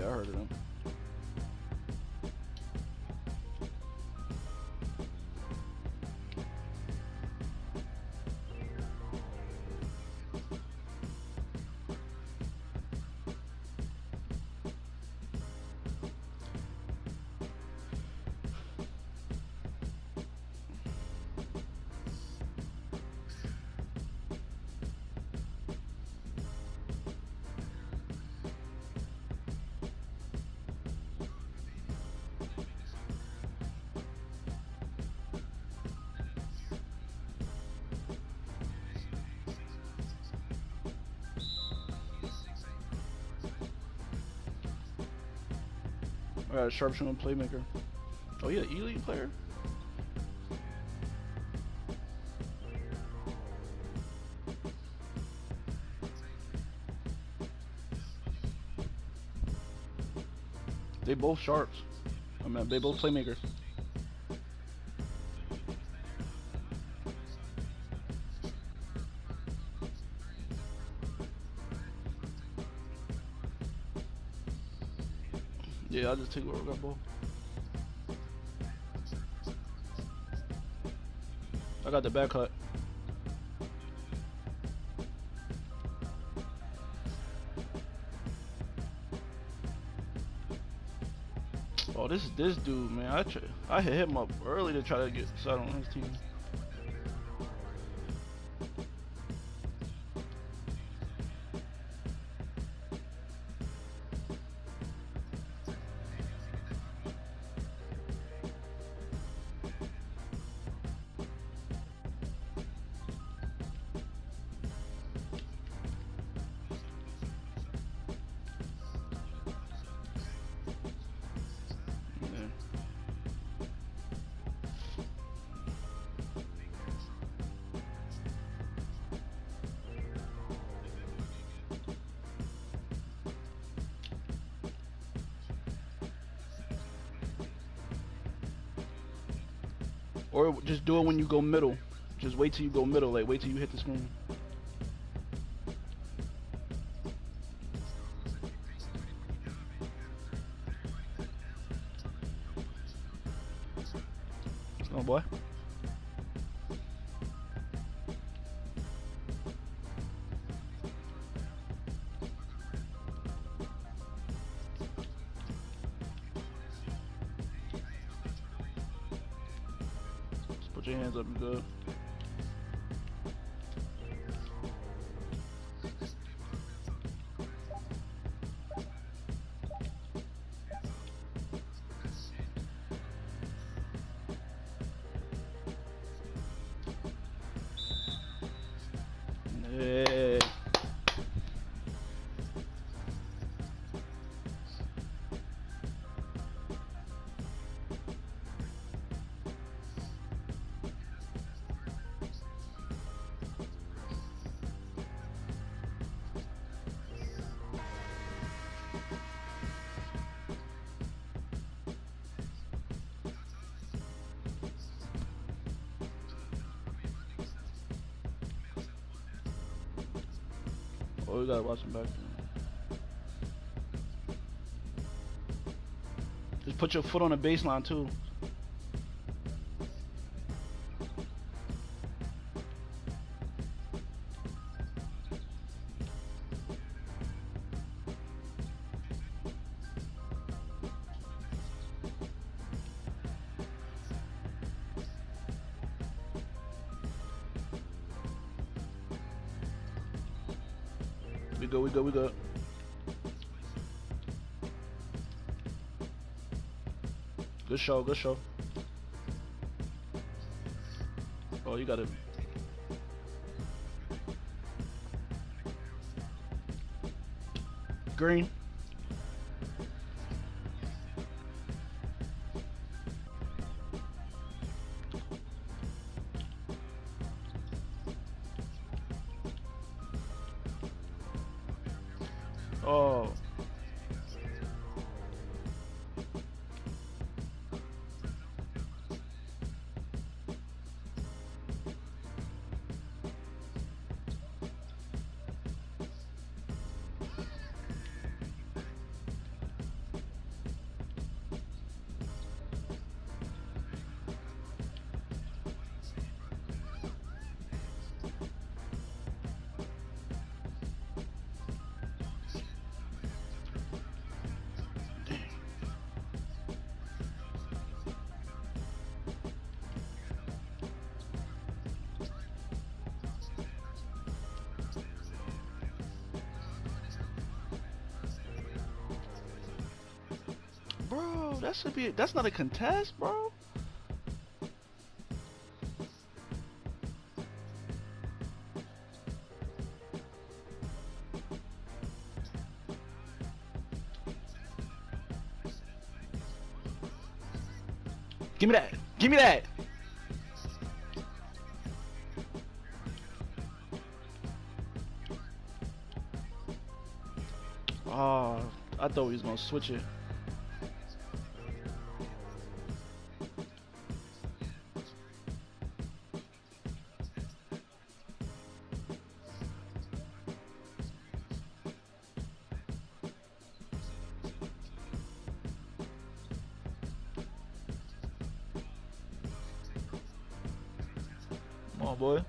Yeah, I heard of them. I got a sharpshooter playmaker. Oh yeah, elite player. They both sharps. I mean, they both playmakers. Yeah, I'll just take what we got both. I got the back cut. Oh, this dude, man. I hit him up early to try to get started on his team. Yeah. Or just do it when you go middle. Just wait till you go middle. Like, wait till you hit the screen. Oh, boy. Just put your hands up and good. Yeah. Oh, we gotta watch him back. Just put your foot on the baseline too. We go, we go, we go. Good show, good show. Oh, you got it. Green. Oh. Bro, that should be. That's not a contest, bro. Give me that. Give me that. Oh, I thought he was gonna switch it. Come on, boy.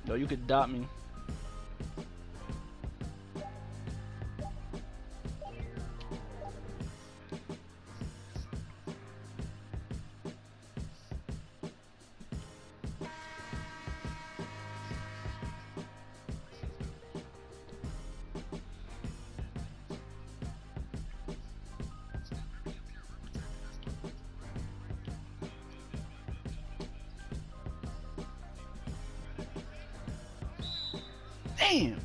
Yo, you could dot me. Damn.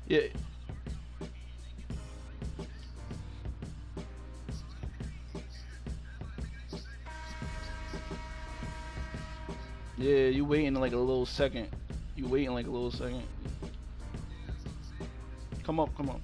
Yeah. Yeah, you waiting like a little second. You waiting like a little second. Come up, come up.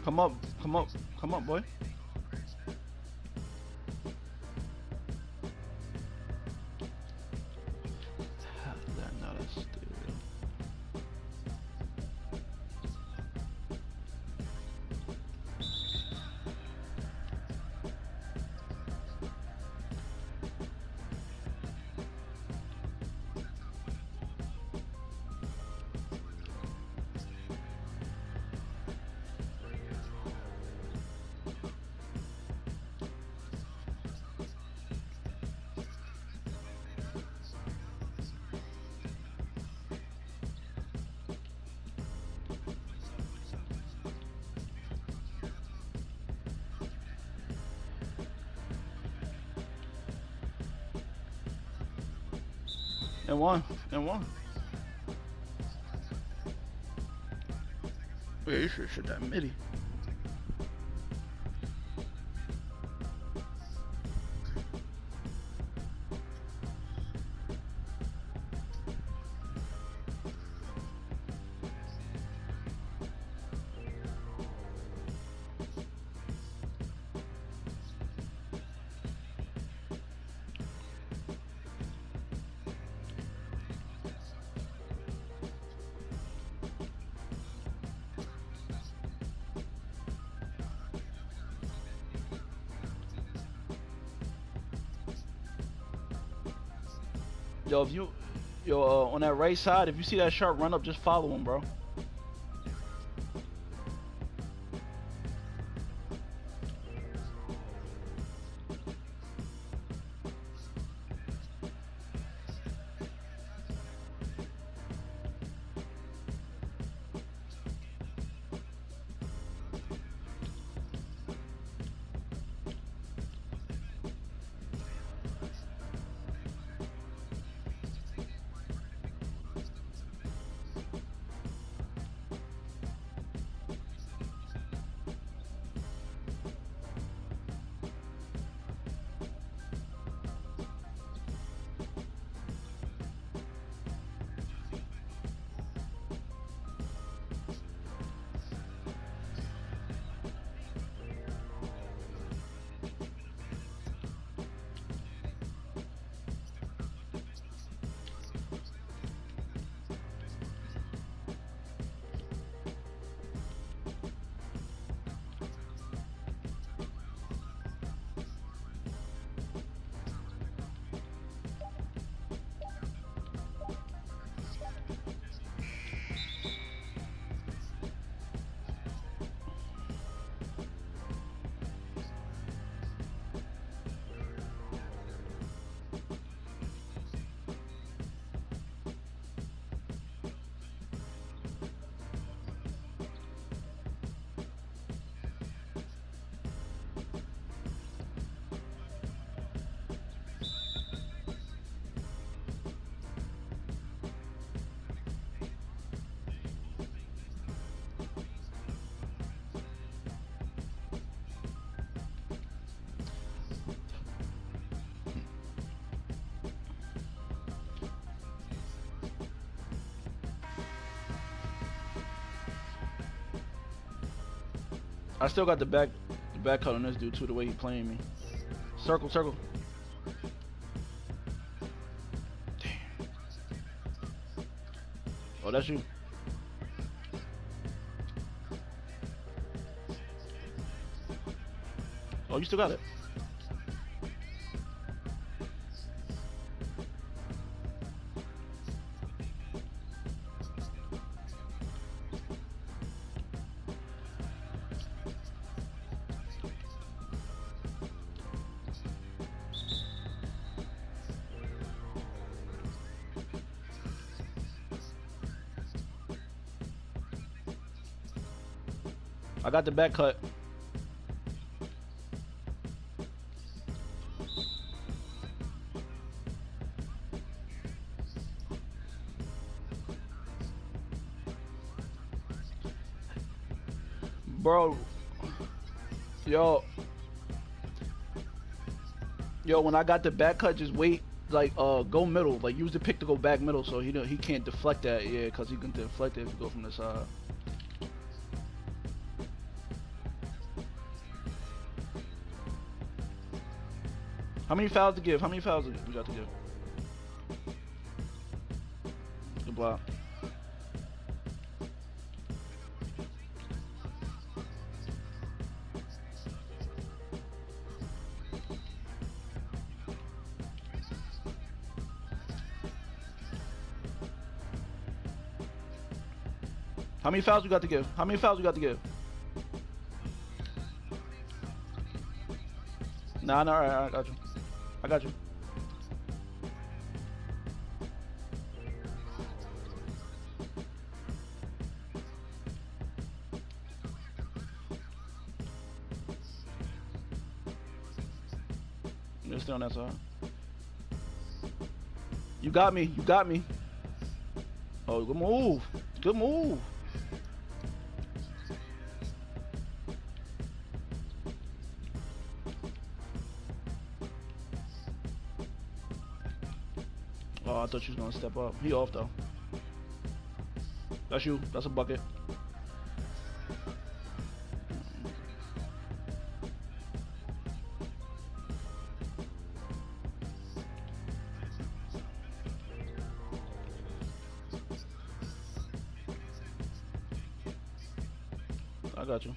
Come up, come up, come up, boy. No, that's still. And one, and one. Yeah, you should shoot that midi. Yo, if you, yo, on that right side, if you see that sharp run up, just follow him, bro. I still got the back cut on this dude too. The way he playing me. Circle, circle. Damn. Oh, that's you. Oh, you still got it. I got the back cut. Bro. Yo, when I got the back cut, just wait, like, go middle, like, use the pick to go back middle, so he can't deflect that, yeah, cause he can deflect it if you go from the side. How many fouls to give? How many fouls we got to give? Good block. How many fouls we got to give? How many fouls we got to give? Nah, alright, I got you. I got you. You're still on that side. You got me. You got me. Oh, good move. Good move. Oh, I thought you was gonna step up. He off though. That's you. That's a bucket. I got you.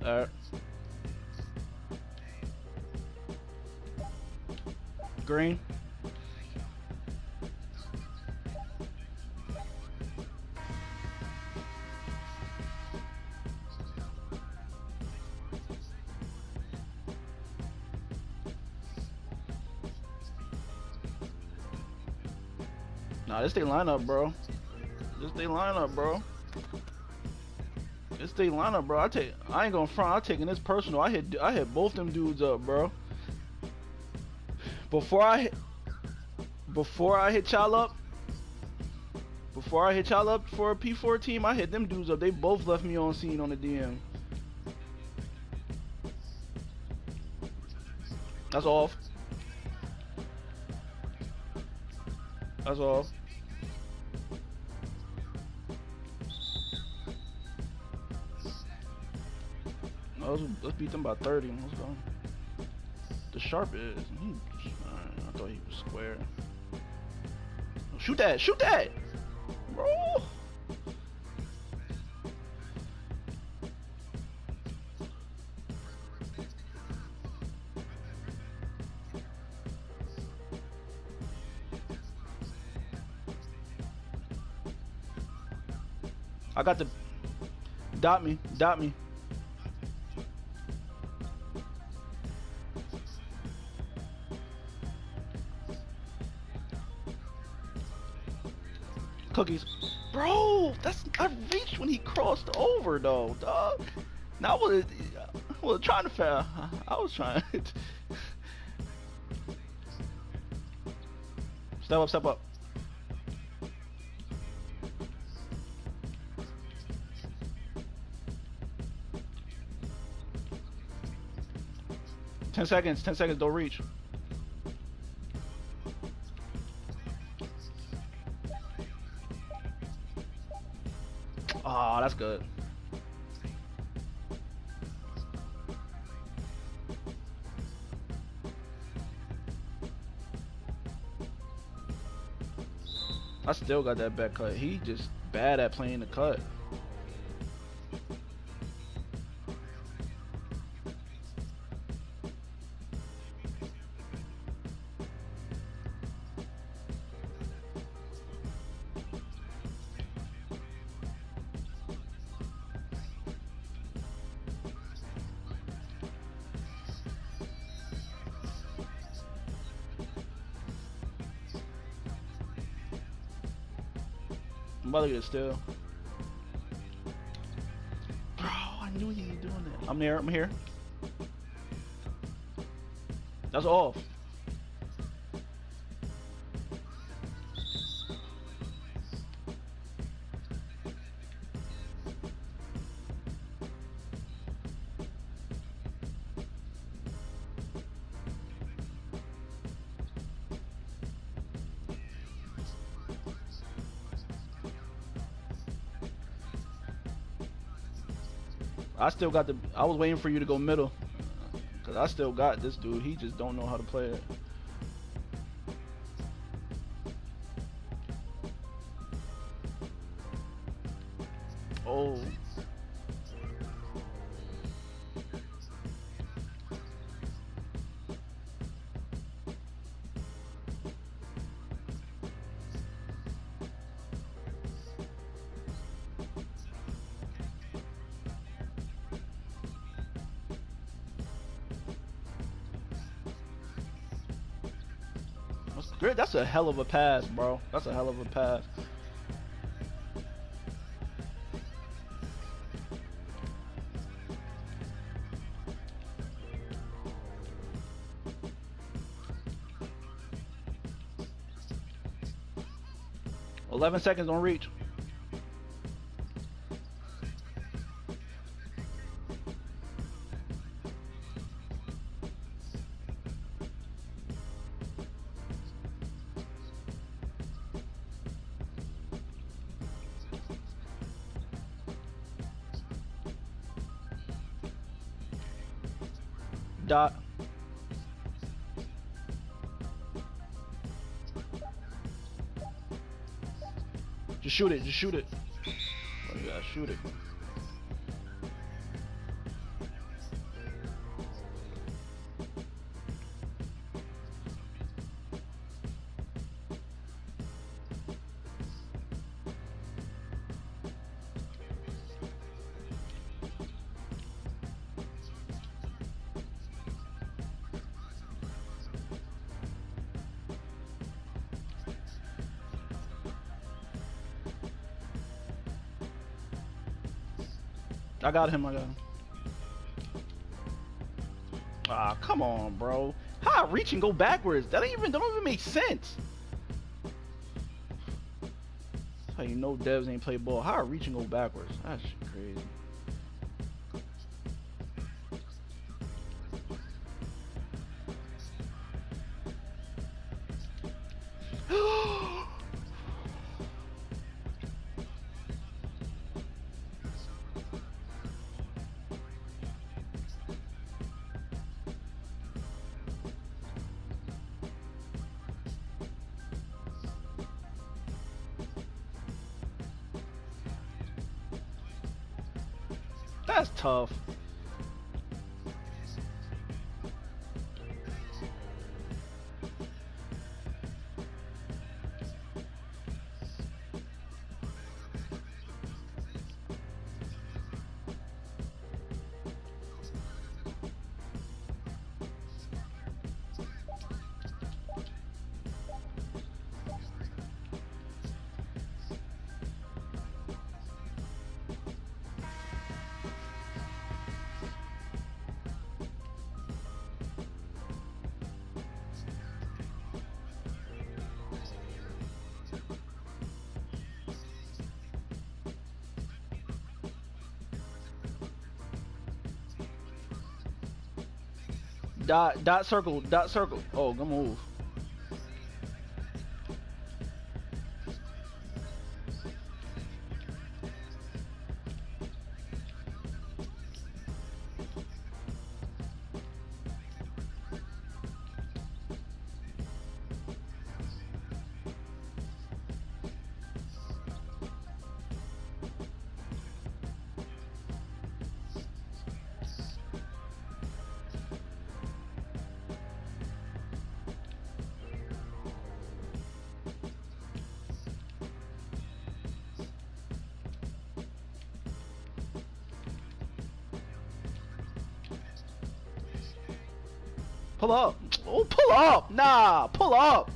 Alright. Green. Nah, this they lineup, bro. This they lineup, bro. This they lineup, bro. I ain't gonna front. I'm taking this personal. I hit both them dudes up, bro. Before I hit y'all up for a P4 team, I hit them dudes up. They both left me on scene on the DM. That's off. That's off. Let's beat them by 30. Let's go. The sharp is. I thought he was square. Shoot that! Shoot that! Bro! I got the... Dot me. Dot me. Cookies. Bro, I reached when he crossed over though, dog. Now I was trying to foul. I was trying. Step up, step up. Ten seconds, don't reach. Oh, that's good. I still got that back cut. He just bad at playing the cut. I'm about to get a steal. Bro, I knew he was doing that. I'm there. I'm here. That's off. I still got the. I was waiting for you to go middle, cause I still got this dude. He just don't know how to play it. Oh. That's great. That's a hell of a pass, bro. That's a hell of a pass. $11 seconds on reach. Dot. Just shoot it. Just shoot it. Oh, you gotta shoot it. I got him. I got him. Ah, come on, bro. How I reach and go backwards? That don't even make sense. That's how you know devs ain't play ball. How I reach and go backwards? That's crazy. That's tough. Dot circle, dot circle. Oh, good move. Pull up. Oh, pull up. Nah, pull up.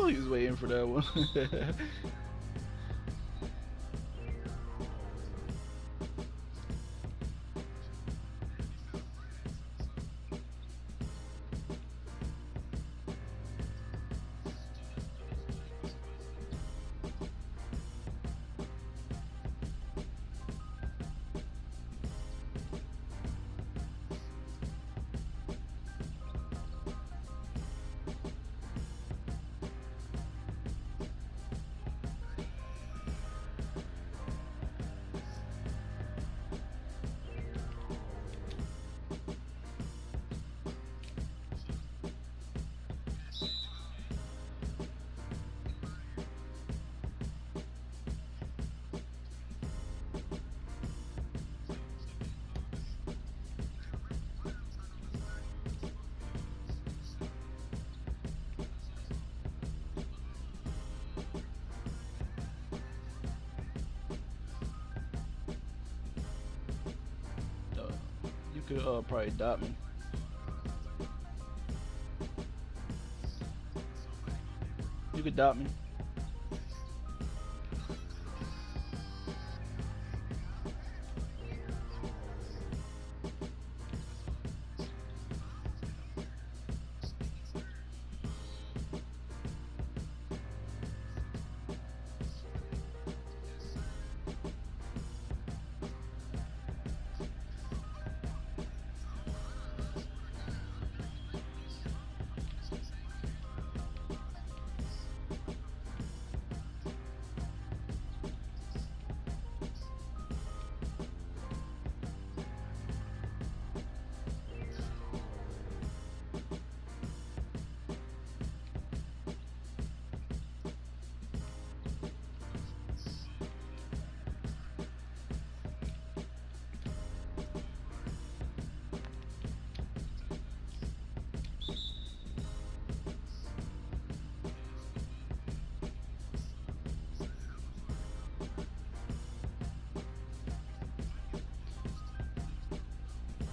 Oh, he was waiting for that one. You could probably dot me. You could dot me.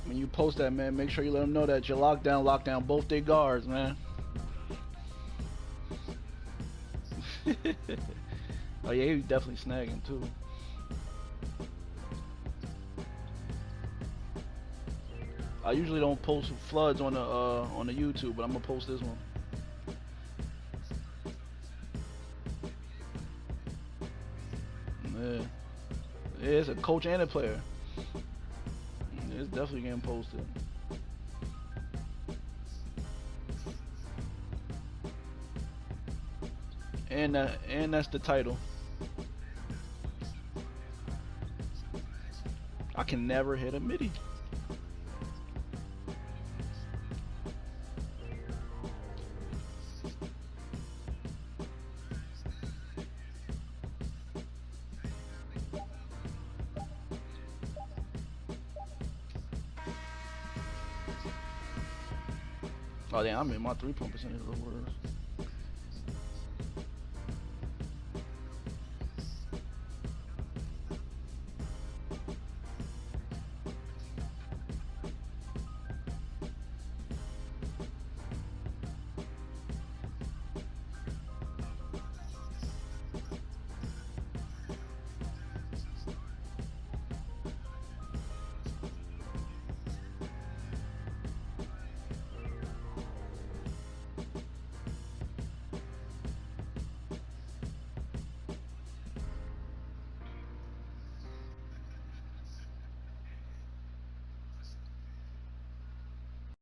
When you post that, man, make sure you let them know that you lock down both their guards, man. Oh yeah, he's definitely snagging too. I usually don't post floods on the YouTube, but I'm gonna post this one. Yeah, yeah, it's a coach and a player. It's definitely getting posted. And that's the title. I can never hit a midi. Oh damn, I'm in my 3-point percentage.